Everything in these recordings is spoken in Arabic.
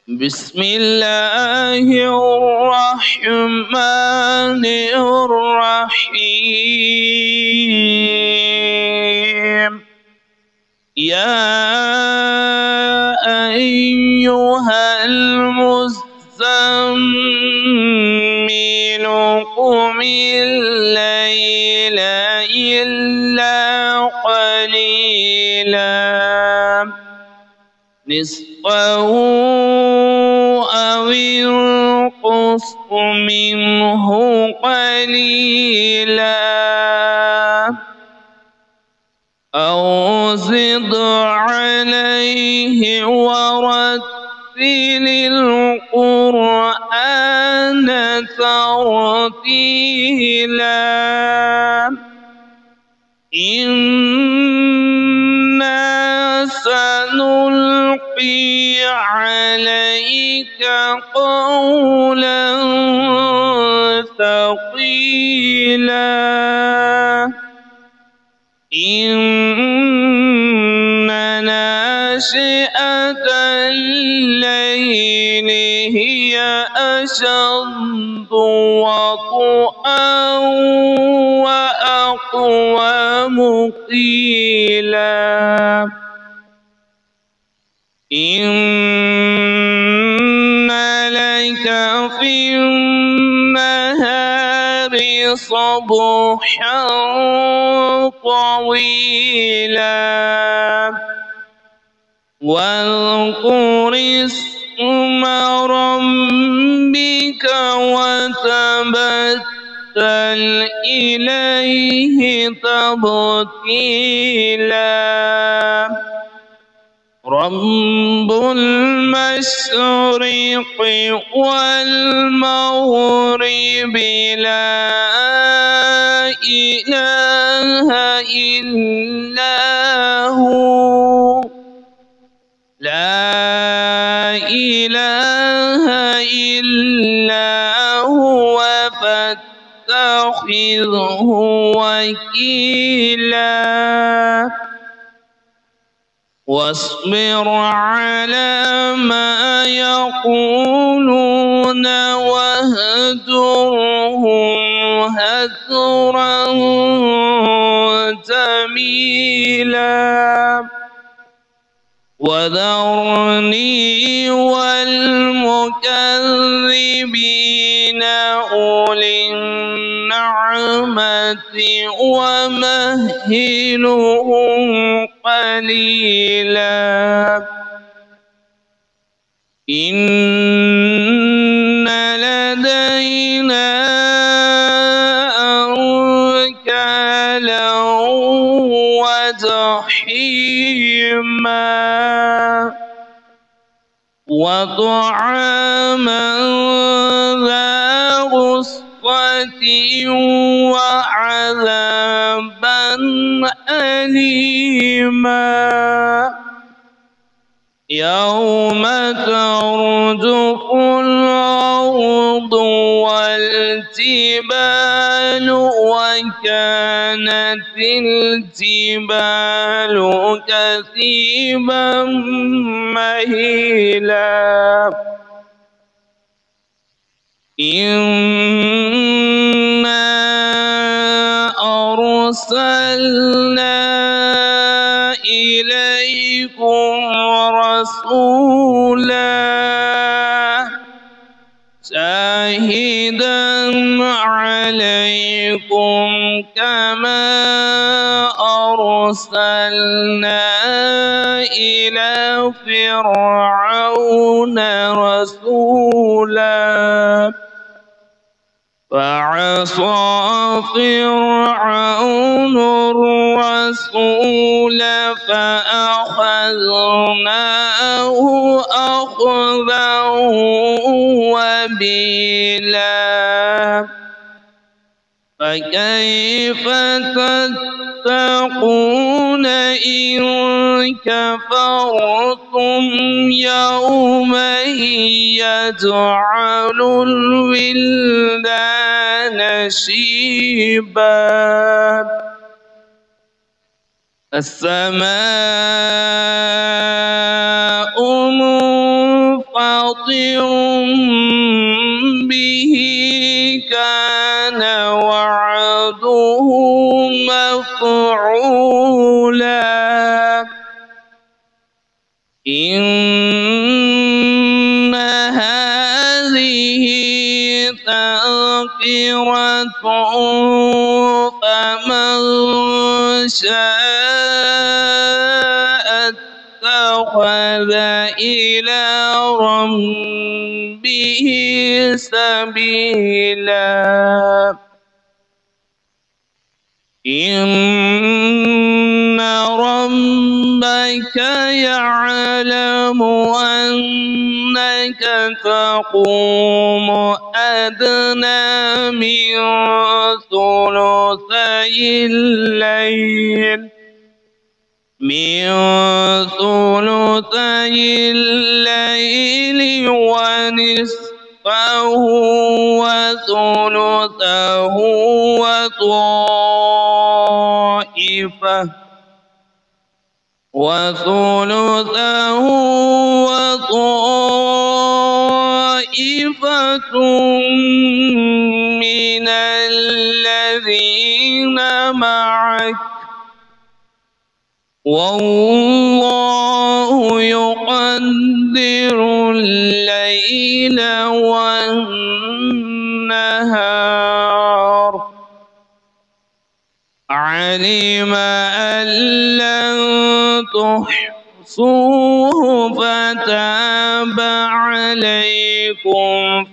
بسم الله الرحمن الرحيم يا أيها المزمل قم الليل إلا قليلا نصفه أو انقص منه قليلا أو زد عليه ورتل القرآن ترتيلا إنا سنلقي عليك قولا ثقيلا إن ناشئة الليل هي أشد وطئا وأقوم قيلا إن لك في النهار صبحا طويلا واذكر اسم ربك وتبتل إليه تبتيلا رب المشرق والمغرب لا إله إلا هو لا إله إلا هو فاتخذه وكيلا واصبر على ما يقولون واهجرهم هجرا جميلا وذرني والمكذبين أولي النعمة ومهلهم قليلا إن لدينا أنكالا وجحيما وطعاما ذا غصة وعذابا أليما يوم ترجف الأرض والجبال وكانت الجبال كثيبا مهيلا إنا أرسلنا إليكم رسولا شاهدا عليكم كما أرسلنا إلى فرعون رسولا فعصى فرعون الرسول فأخذناه أخذا وبيلا فكيف تتقون إن كفرتم يوما يجعل الولدان شيبا السماء منفطر ماطر به كان وعده مفعولا إن هذه تذكرة فمن شاء اتخذ إلى ربه سبيلا إن ربك يعلم أنك تقوم أدنى من ثلثي الليل ونصفه وثلثه وطائفة من الذين معك والله يقدر الليل والنهار علم أن لن تحصوه فتاب عليكم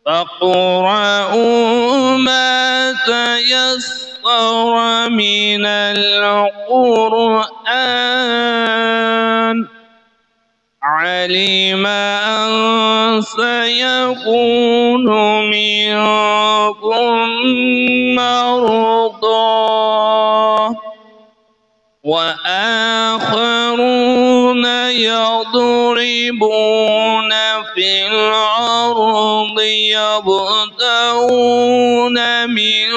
فاقرؤوا ما تيسر من القرآن علم أن سيكون منكم مرضى وآخرون يضربون في الأرض يبتغون من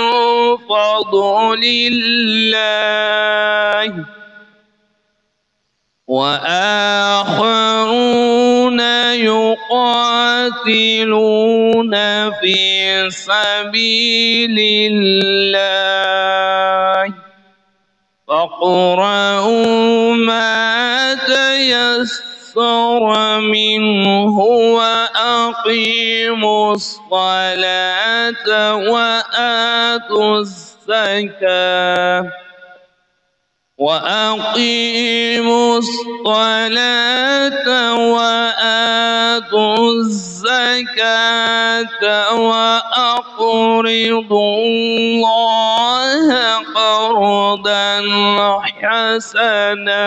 فضل الله وآخرون يقاتلون في سبيل الله فاقرؤوا ما تيسر منه وأقيموا الصلاة وآتوا الزكاة وأقرضوا الله قرضا حسنا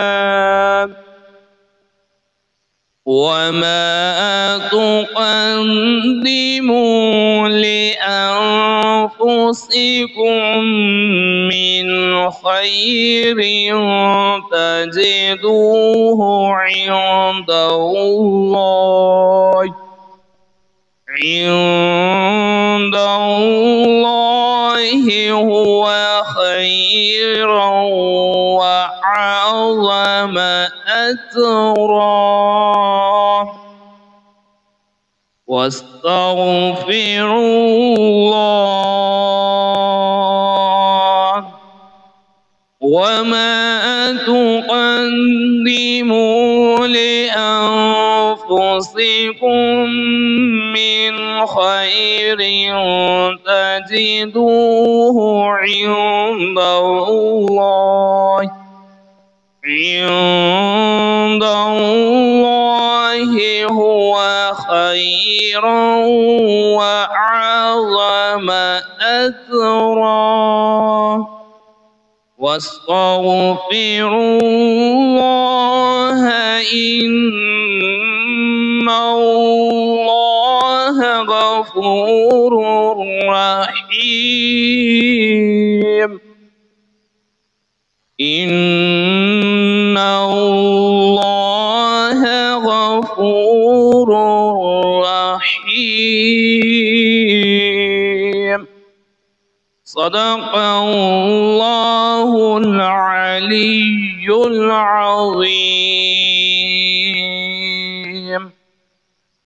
وما تقدموا لأنفسكم من خير تجدوه عند الله هو خيرا وأعظم أجرا واستغفروا الله وما تقدموا لأنفسكم من خير تجدوه عند الله هو خيرا وأعظم أجرا واستغفروا الله إن الله غفور رحيم إن الله غفور رحيم صدق الله العلي العظيم. الرحيم